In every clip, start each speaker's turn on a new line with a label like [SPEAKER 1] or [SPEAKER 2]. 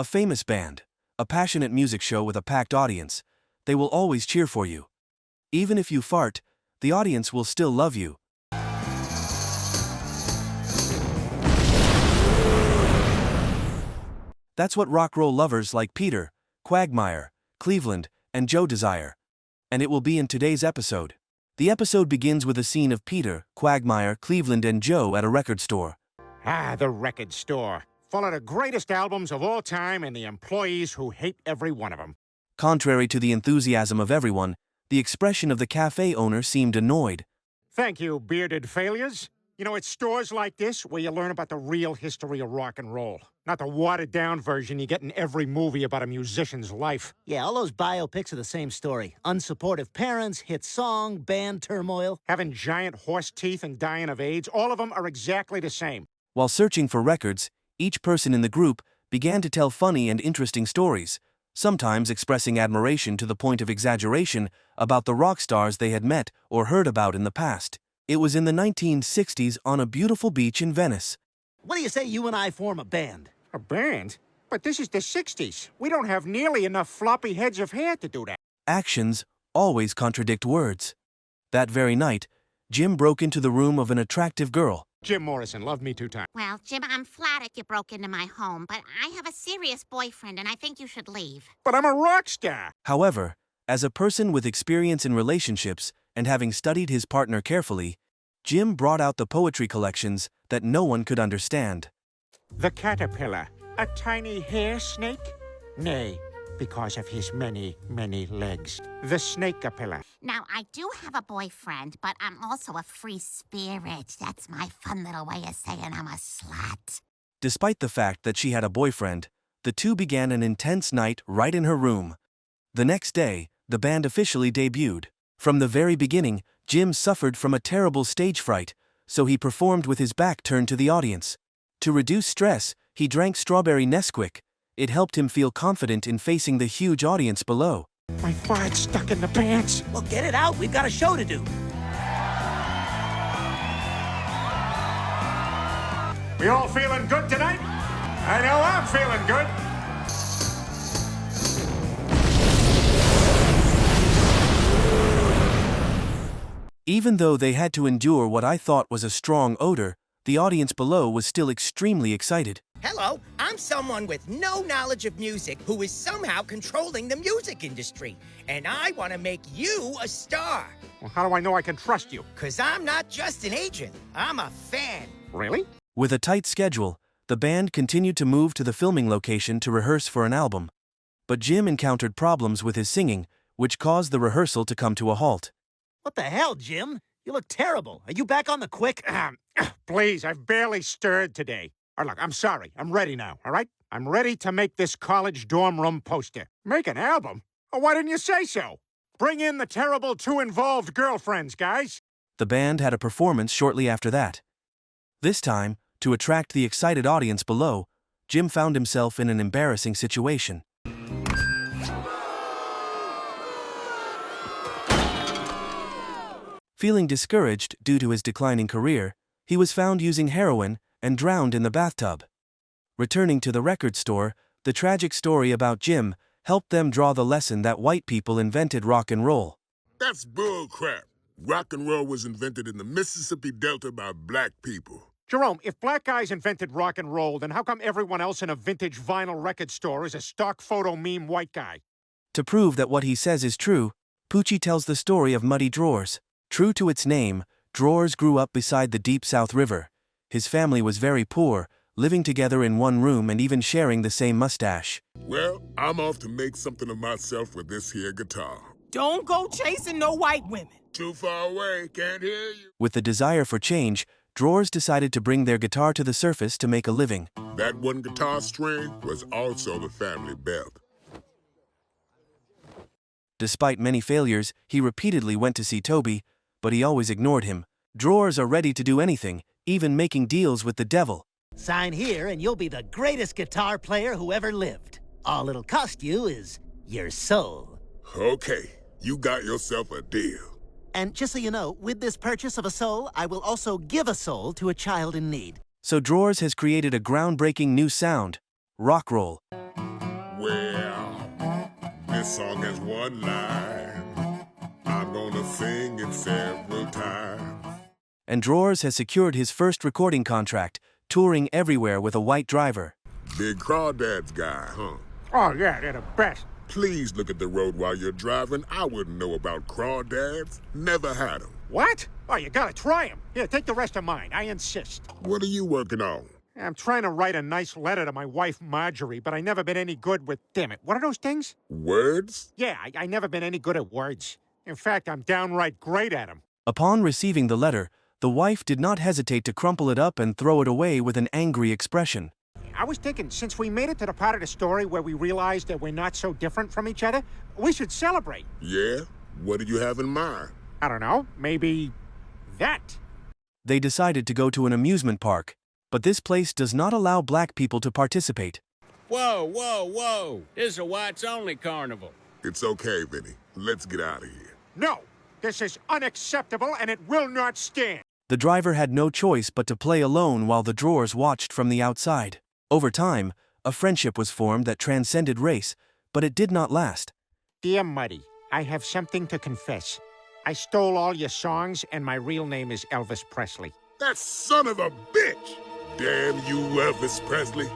[SPEAKER 1] A famous band, a passionate music show with a packed audience, they will always cheer for you. Even if you fart, the audience will still love you. That's what rock roll lovers like Peter, Quagmire, Cleveland, and Joe desire. And it will be in today's episode. The episode begins with a scene of Peter, Quagmire, Cleveland, and Joe at a record store.
[SPEAKER 2] Ah, the record store. Full of the greatest albums of all time and the employees who hate every one of them.
[SPEAKER 1] Contrary to the enthusiasm of everyone, the expression of the cafe owner seemed annoyed.
[SPEAKER 2] Thank you, bearded failures. You know, it's stores like this where you learn about the real history of rock and roll. Not the watered-down version you get in every movie about a musician's life.
[SPEAKER 3] Yeah, all those biopics are the same story. Unsupportive parents, hit song, band turmoil.
[SPEAKER 2] Having giant horse teeth and dying of AIDS, all of them are exactly the same.
[SPEAKER 1] While searching for records, each person in the group began to tell funny and interesting stories, sometimes expressing admiration to the point of exaggeration about the rock stars they had met or heard about in the past. It was in the 1960s on a beautiful beach in Venice.
[SPEAKER 3] What do you say you and I form a band?
[SPEAKER 2] A band? But this is the 60s. We don't have nearly enough floppy heads of hair to do that.
[SPEAKER 1] Actions always contradict words. That very night, Jim broke into the room of an attractive girl.
[SPEAKER 2] Jim Morrison loved me 2 times.
[SPEAKER 4] Well, Jim, I'm flattered you broke into my home, but I have a serious boyfriend and I think you should leave.
[SPEAKER 2] But I'm a rock star.
[SPEAKER 1] However, as a person with experience in relationships and having studied his partner carefully, Jim brought out the poetry collections that no one could understand.
[SPEAKER 2] The caterpillar, a tiny hair snake? Nay, because of his many, many legs. The snake-apilla.
[SPEAKER 4] Now, I do have a boyfriend, but I'm also a free spirit. That's my fun little way of saying I'm a slut.
[SPEAKER 1] Despite the fact that she had a boyfriend, the two began an intense night right in her room. The next day, the band officially debuted. From the very beginning, Jim suffered from a terrible stage fright, so he performed with his back turned to the audience. To reduce stress, he drank strawberry Nesquik. It helped him feel confident in facing the huge audience below.
[SPEAKER 2] My fart's stuck in the pants.
[SPEAKER 3] Well, get it out. We've got a show to do.
[SPEAKER 2] We all feeling good tonight? I know I'm feeling good.
[SPEAKER 1] Even though they had to endure what I thought was a strong odor, the audience below was still extremely excited.
[SPEAKER 5] Hello, I'm someone with no knowledge of music who is somehow controlling the music industry. And I want to make you a star.
[SPEAKER 2] Well, how do I know I can trust you?
[SPEAKER 5] 'Cause I'm not just an agent, I'm a fan.
[SPEAKER 2] Really?
[SPEAKER 1] With a tight schedule, the band continued to move to the filming location to rehearse for an album. But Jim encountered problems with his singing, which caused the rehearsal to come to a halt.
[SPEAKER 3] What the hell, Jim? You look terrible. Are you back on the quick?
[SPEAKER 2] Please, I've barely stirred today. All right, look, I'm sorry. I'm ready now, all right? I'm ready to make this college dorm room poster. Make an album? Oh, why didn't you say so? Bring in the terrible 2 involved girlfriends, guys.
[SPEAKER 1] The band had a performance shortly after that. This time, to attract the excited audience below, Jim found himself in an embarrassing situation. Feeling discouraged due to his declining career, he was found using heroin and drowned in the bathtub. Returning to the record store, the tragic story about Jim helped them draw the lesson that white people invented rock and roll.
[SPEAKER 6] That's bull crap. Rock and roll was invented in the Mississippi Delta by black people.
[SPEAKER 2] Jerome, if black guys invented rock and roll, then how come everyone else in a vintage vinyl record store is a stock photo meme white guy?
[SPEAKER 1] To prove that what he says is true, Poochie tells the story of Muddy Drawers. True to its name, Drawers grew up beside the deep South River. His family was very poor, living together in one room and even sharing the same mustache.
[SPEAKER 6] Well, I'm off to make something of myself with this here guitar.
[SPEAKER 5] Don't go chasing no white women.
[SPEAKER 6] Too far away, can't hear you.
[SPEAKER 1] With the desire for change, Drawers decided to bring their guitar to the surface to make a living.
[SPEAKER 6] That one guitar string was also the family belt.
[SPEAKER 1] Despite many failures, he repeatedly went to see Toby, but he always ignored him. Drawers are ready to do anything, even making deals with the devil.
[SPEAKER 3] Sign here and you'll be the greatest guitar player who ever lived. All it'll cost you is your soul.
[SPEAKER 6] Okay, you got yourself a deal.
[SPEAKER 3] And just so you know, with this purchase of a soul, I will also give a soul to a child in need.
[SPEAKER 1] So Drawers has created a groundbreaking new sound, rock roll.
[SPEAKER 6] Well, this song has one line. I'm gonna sing it several times.
[SPEAKER 1] And Drawers has secured his first recording contract, touring everywhere with a white driver.
[SPEAKER 6] Big Crawdads guy, huh?
[SPEAKER 2] Oh, yeah, they're the best.
[SPEAKER 6] Please look at the road while you're driving. I wouldn't know about crawdads. Never had them.
[SPEAKER 2] What? Oh, you gotta try them. Here, take the rest of mine. I insist.
[SPEAKER 6] What are you working on?
[SPEAKER 2] I'm trying to write a nice letter to my wife, Marjorie, but I never been any good with... Damn it, what are those things?
[SPEAKER 6] Words?
[SPEAKER 2] Yeah, I never been any good at words. In fact, I'm downright great at them.
[SPEAKER 1] Upon receiving the letter, the wife did not hesitate to crumple it up and throw it away with an angry expression.
[SPEAKER 2] I was thinking, since we made it to the part of the story where we realized that we're not so different from each other, we should celebrate.
[SPEAKER 6] Yeah? What did you have in mind?
[SPEAKER 2] I don't know, maybe... that.
[SPEAKER 1] They decided to go to an amusement park, but this place does not allow black people to participate.
[SPEAKER 7] Whoa, whoa, whoa. This is a whites-only carnival.
[SPEAKER 6] It's okay, Vinny. Let's get out of here.
[SPEAKER 2] No, this is unacceptable and it will not stand.
[SPEAKER 1] The driver had no choice but to play alone while the Drawers watched from the outside. Over time, a friendship was formed that transcended race, but it did not last.
[SPEAKER 2] Dear Muddy, I have something to confess. I stole all your songs and my real name is Elvis Presley.
[SPEAKER 6] That son of a bitch! Damn you, Elvis Presley.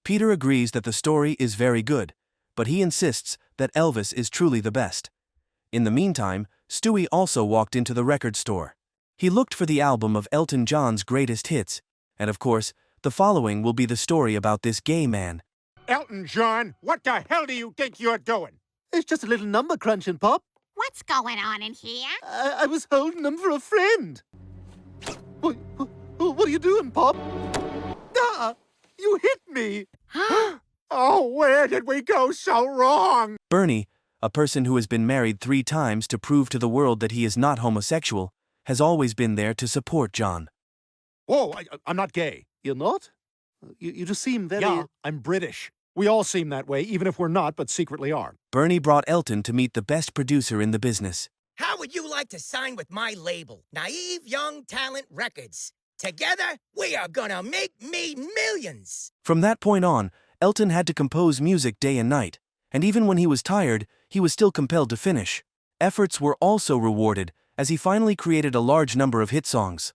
[SPEAKER 1] Peter agrees that the story is very good, but he insists that Elvis is truly the best. In the meantime, Stewie also walked into the record store. He looked for the album of Elton John's greatest hits, and of course, the following will be the story about this gay man.
[SPEAKER 2] Elton John, what the hell do you think you're doing?
[SPEAKER 3] It's just a little number crunching, Pop.
[SPEAKER 4] What's going on in here?
[SPEAKER 3] I was holding them for a friend. What are you doing, Pop? Ah, you hit me.
[SPEAKER 2] Oh, where did we go so wrong?
[SPEAKER 1] Bernie, a person who has been married 3 times to prove to the world that he is not homosexual, has always been there to support John.
[SPEAKER 8] Whoa, I'm not gay.
[SPEAKER 3] You're not? You just seem very...
[SPEAKER 8] Yeah, I'm British. We all seem that way, even if we're not, but secretly are.
[SPEAKER 1] Bernie brought Elton to meet the best producer in the business.
[SPEAKER 5] How would you like to sign with my label, Naive Young Talent Records? Together, we are gonna make me millions!
[SPEAKER 1] From that point on, Elton had to compose music day and night, and even when he was tired, he was still compelled to finish. Efforts were also rewarded, as he finally created a large number of hit songs.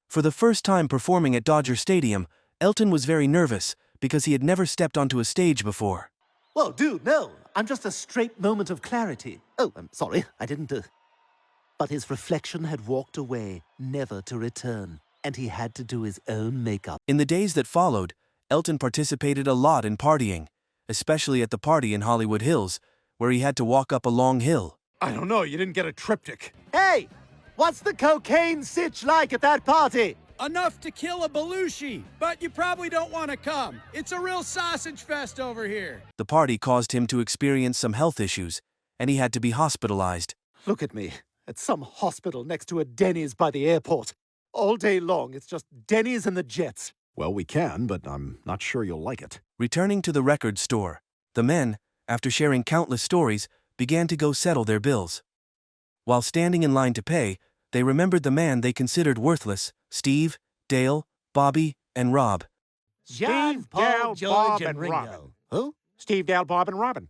[SPEAKER 1] For the first time performing at Dodger Stadium, Elton was very nervous because he had never stepped onto a stage before.
[SPEAKER 3] Whoa, dude, no. I'm just a straight moment of clarity. Oh, I'm sorry, I didn't... But his reflection had walked away, never to return, and he had to do his own makeup.
[SPEAKER 1] In the days that followed, Elton participated a lot in partying, especially at the party in Hollywood Hills, where he had to walk up a long hill.
[SPEAKER 8] I don't know, you didn't get a triptych.
[SPEAKER 3] Hey! What's the cocaine sitch like at that party?
[SPEAKER 7] Enough to kill a Belushi, but you probably don't want to come. It's a real sausage fest over here.
[SPEAKER 1] The party caused him to experience some health issues, and he had to be hospitalized.
[SPEAKER 3] Look at me, at some hospital next to a Denny's by the airport. All day long, it's just Denny's and the Jets.
[SPEAKER 8] Well, we can, but I'm not sure you'll like it.
[SPEAKER 1] Returning to the record store, the men, after sharing countless stories, began to go settle their bills. While standing in line to pay, they remembered the man they considered worthless: Steve, Dale, Bobby, and Rob.
[SPEAKER 3] John,
[SPEAKER 2] Steve,
[SPEAKER 3] Paul,
[SPEAKER 2] Dale,
[SPEAKER 3] George,
[SPEAKER 2] Bob,
[SPEAKER 3] and
[SPEAKER 2] and
[SPEAKER 3] Ringo.
[SPEAKER 2] Robin.
[SPEAKER 3] Who?
[SPEAKER 2] Steve, Dale, Bob, and Robin.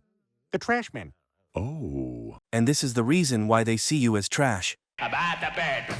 [SPEAKER 2] The trash men.
[SPEAKER 6] Oh.
[SPEAKER 1] And this is the reason why they see you as trash.
[SPEAKER 7] About the bed.